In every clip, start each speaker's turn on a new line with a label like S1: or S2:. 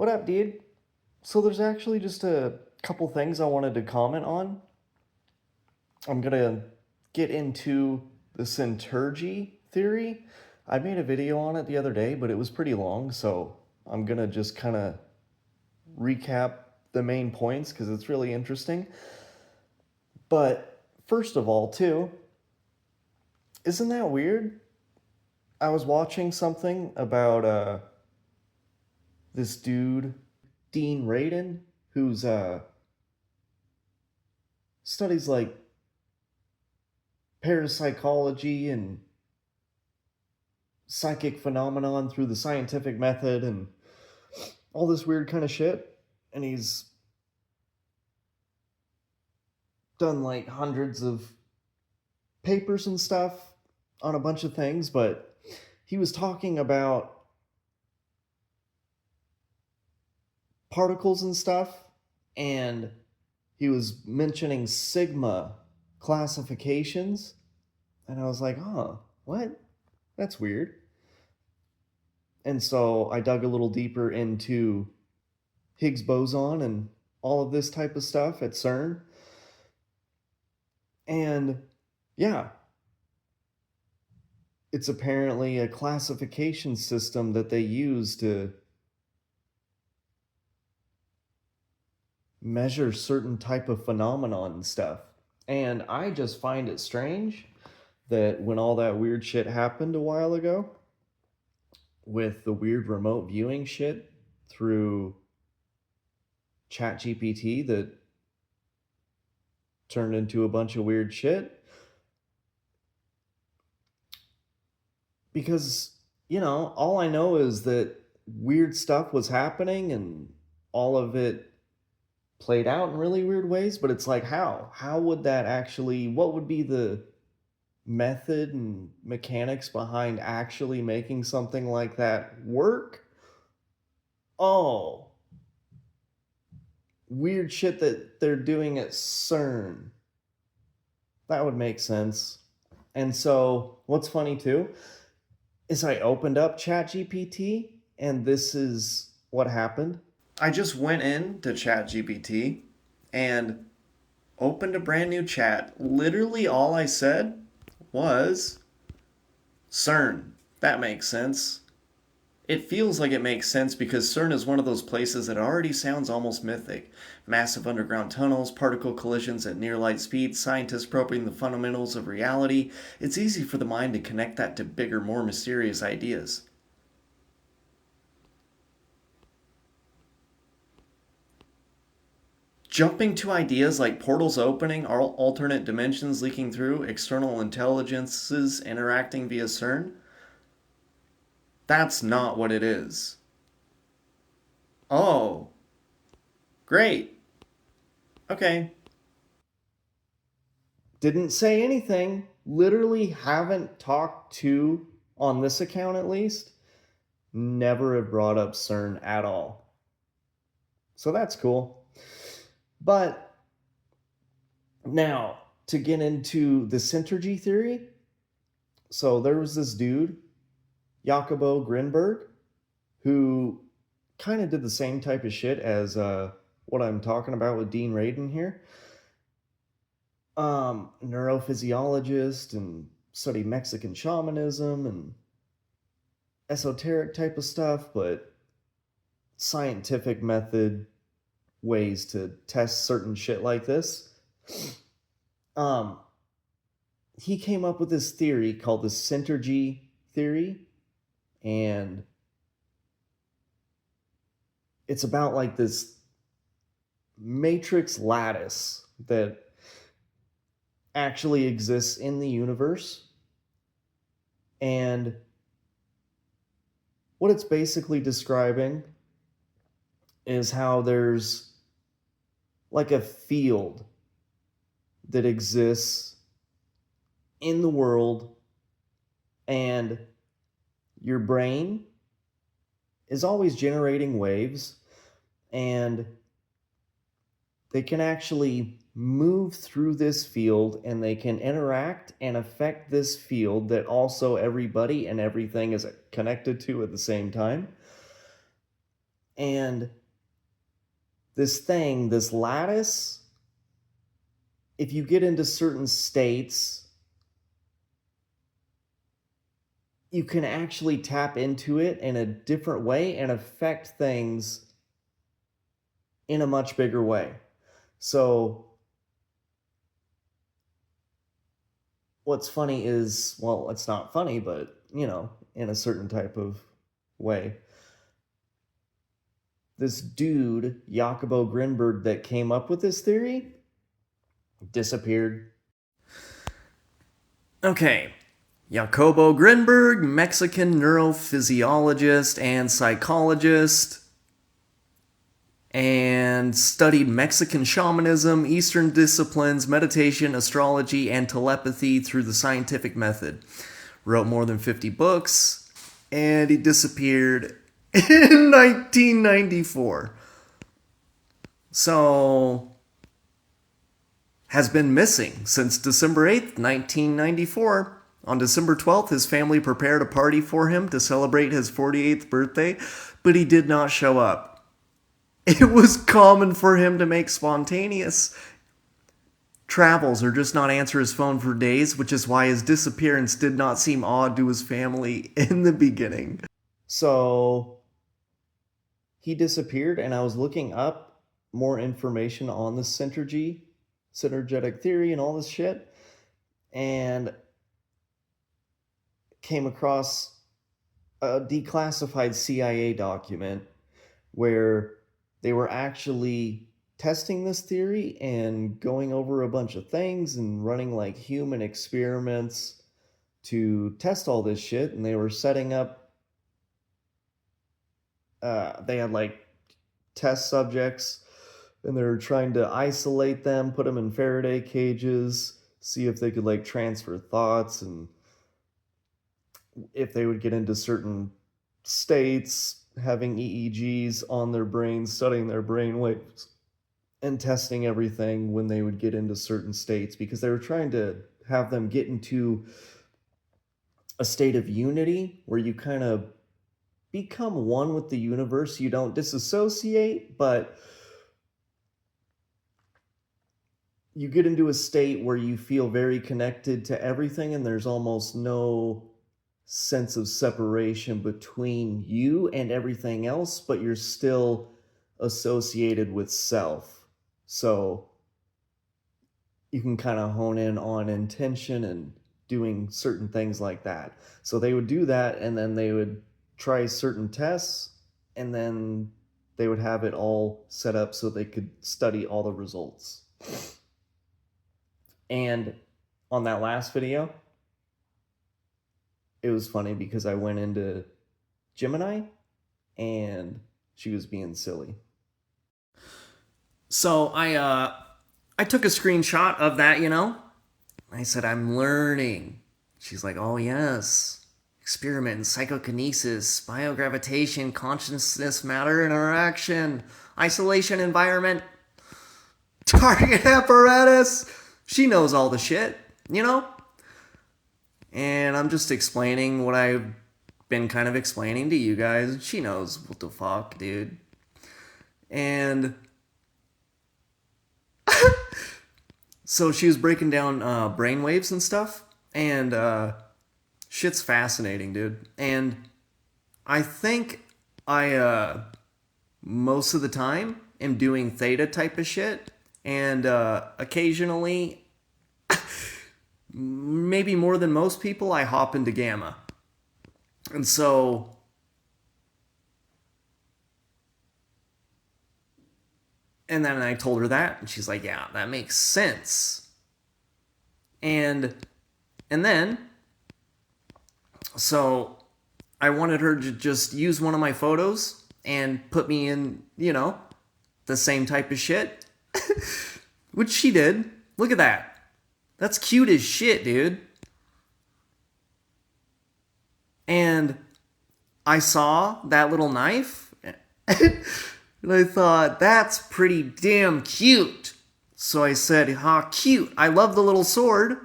S1: What up, dude? So there's actually just a couple things I wanted to comment on. I'm gonna get into the Syntergy theory. I made a video on it the other day, but it was pretty long, so I'm gonna just kind of recap the main points because it's really interesting. But first of all, too, isn't that weird? I was watching something about this dude, Dean Radin, who's studies like parapsychology and psychic phenomenon through the scientific method and all this weird kind of shit. And he's done like hundreds of papers and stuff on a bunch of things, but he was talking about particles and stuff, and he was mentioning sigma classifications. And I was like, huh, what? That's weird. And so I dug a little deeper into Higgs boson and all of this type of stuff at CERN. And yeah, it's apparently a classification system that they use to measure certain type of phenomenon and stuff. And I just find it strange that when all that weird shit happened a while ago with the weird remote viewing shit through ChatGPT that turned into a bunch of weird shit, because all I know is that weird stuff was happening and all of it played out in really weird ways. But it's like, how would that actually, what would be the method and mechanics behind actually making something like that work? Oh, weird shit that they're doing at CERN. That would make sense. And so what's funny too is I opened up ChatGPT and this is what happened. I just went into ChatGPT and opened a brand new chat. Literally all I said was CERN. That makes sense. It feels like it makes sense because CERN is one of those places that already sounds almost mythic. Massive underground tunnels, particle collisions at near light speed, scientists probing the fundamentals of reality. It's easy for the mind to connect that to bigger, more mysterious ideas. Jumping to ideas like portals opening, alternate dimensions leaking through, external intelligences interacting via CERN, that's not what it is. Oh, great. Okay. Didn't say anything. Literally haven't talked to, on this account at least, never have brought up CERN at all. So that's cool. But now, to get into the Syntergy theory, so there was this dude, Jacobo Grinberg, who kind of did the same type of shit as what I'm talking about with Dean Radin here. Neurophysiologist and studied Mexican shamanism and esoteric type of stuff, but scientific method ways to test certain shit like this. Um, he came up with this theory called the Syntergy theory, and it's about like this matrix lattice that actually exists in the universe. And what it's basically describing is how there's like a field that exists in the world, and your brain is always generating waves, and they can actually move through this field and they can interact and affect this field that also everybody and everything is connected to at the same time. And this lattice, if you get into certain states, you can actually tap into it in a different way and affect things in a much bigger way. So what's funny is, well, it's not funny, but, in a certain type of way. This dude, Jacobo Grinberg, that came up with this theory, disappeared. Okay. Jacobo Grinberg, Mexican neurophysiologist and psychologist, and studied Mexican shamanism, Eastern disciplines, meditation, astrology, and telepathy through the scientific method. Wrote more than 50 books, and he disappeared in 1994. So, has been missing since December 8th, 1994. On December 12th, his family prepared a party for him to celebrate his 48th birthday, but he did not show up. It was common for him to make spontaneous travels or just not answer his phone for days, which is why his disappearance did not seem odd to his family in the beginning. So, he disappeared, and I was looking up more information on the synergetic theory and all this shit, and came across a declassified CIA document where they were actually testing this theory and going over a bunch of things and running like human experiments to test all this shit. And they were setting up, they had like test subjects, and they were trying to isolate them, put them in Faraday cages, see if they could like transfer thoughts and if they would get into certain states, having EEGs on their brains, studying their brain waves, and testing everything when they would get into certain states, because they were trying to have them get into a state of unity where you kind of become one with the universe. You don't disassociate, but you get into a state where you feel very connected to everything, and there's almost no sense of separation between you and everything else, but you're still associated with self. So you can kind of hone in on intention and doing certain things like that. So they would do that, and then they would try certain tests, and then they would have it all set up so they could study all the results. And on that last video, it was funny because I went into Gemini and she was being silly. So I took a screenshot of that, I said, I'm learning. She's like, oh yes, experiment in psychokinesis, biogravitation, consciousness, matter interaction, isolation environment, target apparatus. She knows all the shit, And I'm just explaining what I've been kind of explaining to you guys. She knows what the fuck, dude. And so she was breaking down brainwaves and stuff. And shit's fascinating, dude. And I think I, most of the time, am doing theta type of shit. And occasionally, maybe more than most people, I hop into gamma. And so and then I told her that, and she's like, yeah, that makes sense. And then so I wanted her to just use one of my photos and put me in, the same type of shit. Which she did. Look at that. That's cute as shit, dude. And I saw that little knife, and I thought, that's pretty damn cute. So I said, cute. I love the little sword.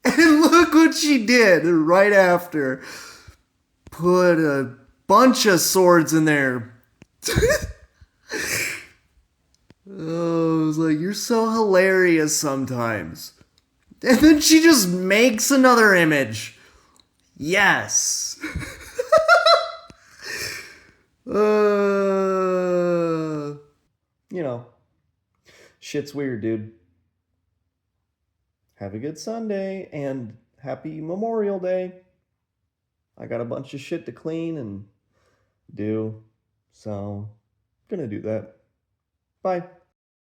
S1: And look what she did right after. Put a bunch of swords in there. Oh, I was like, you're so hilarious sometimes. And then she just makes another image. Yes. You know, shit's weird, dude. Have a good Sunday and happy Memorial Day. I got a bunch of shit to clean and do, so gonna do that. Bye.